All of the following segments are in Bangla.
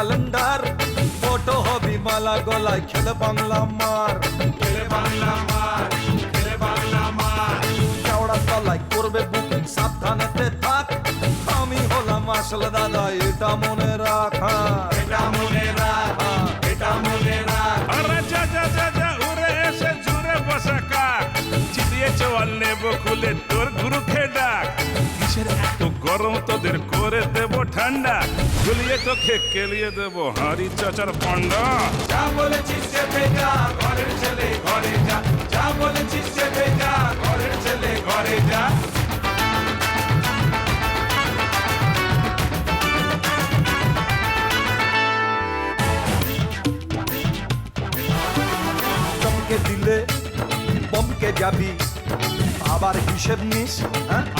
ক্যালেন্ডার, ফটো হবি মালা গলায়, খেলে বাংলা মার, খেলে বাংলা মার, খেলে বাংলা মার। কেওড়া তলায় করবে বুকিং, সাবধানেতে থাক। আমি হলাম আসল দাদা, এটা মনে রাখ। এটা মনে রাখ, এটা মনে রাখ। আরে যা যা যা যা উড়ে এসে জুড়ে বসা কাক, চিবিয়ে চোয়াল নেব খুলে তোর গুরু খেডাক। কিসের এত গরম তোদের করে দেব ঠান্ডা, গুলিয়ে তোকে কেলিয়ে দেব হাঁড়ি চাচার পান্ডা। যা বলেছিস সে ভেজা, ঘরের ছেলে ঘরে যা। যা বলেছিস সে ভেজা, ঘরের ছেলে ঘরে যা। চমকে দিলে বমকে যাবি, আবার হিসেব নিস।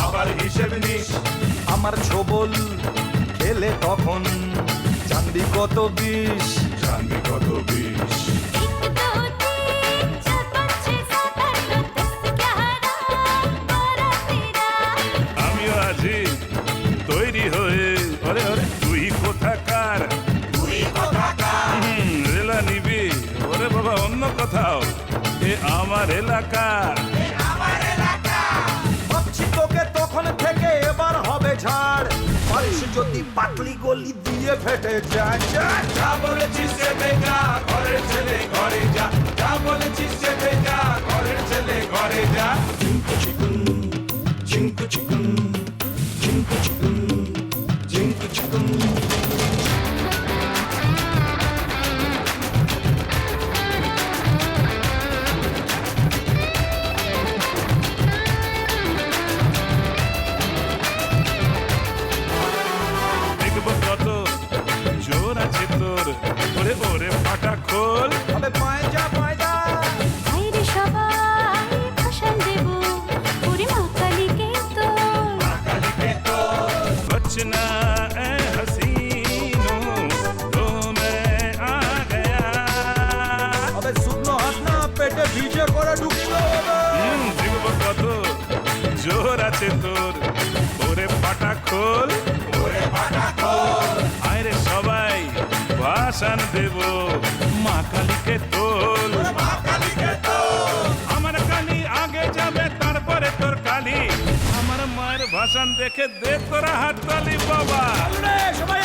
আবার হিসেব নিস। আমার ছবল খেলে তখন জানবি কত বিষ। জানবি কত বিষ। আমিও আছি তৈরি হয়ে, ওরে ওরে তুই কোথাকার, তুই কোথাকার। রেলা নিবি ওরে বাবা অন্য কোথাও, এ আমার এলাকা। আমার এলাকা। ভাবছি তোকে তখন থেকে এবার হবে ঝাড়, পারিস যদি পাতলি গলি দিয়ে ফেটে যায়। যা বলেছিস সে ভেজা, ঘরের ছেলে ঘরে যা। যা বলেছিস সে ভেজা, ঘরের ছেলে ঘরে যা। চিঙ্কু চিকুন, চিঙ্কু চিকুন, চিঙ্কু চিকুন, চিঙ্কু চিকুন। দেখবো কত জোর আছে তোর, ওরে ওরে ফাটা খোল। আবে পায়ে যা, পায়ে যা। বাইরে সবাই ভাষণ দেব, ওরে মা কালীকে তোর। কালিকে তোর। कुछ ना ए हसीनो तो मैं आ गया। আবে শুকনো হাত না, পেটে ভিজে করে ঢুকলো। দেখবো কত জোর আছে তোর, ওরে ফাটা খোল। ওরে ফাটা খোল। আরে সবাই ভাষণ দেব, মা কালীকে তোল। মা কালিকে তোর। আমার কালী আগে যাবে তারপরে তোর কালী, আমার মায়ের ভাষণ দেখে দে তোরা হাততালি বাবা। রে, সবাই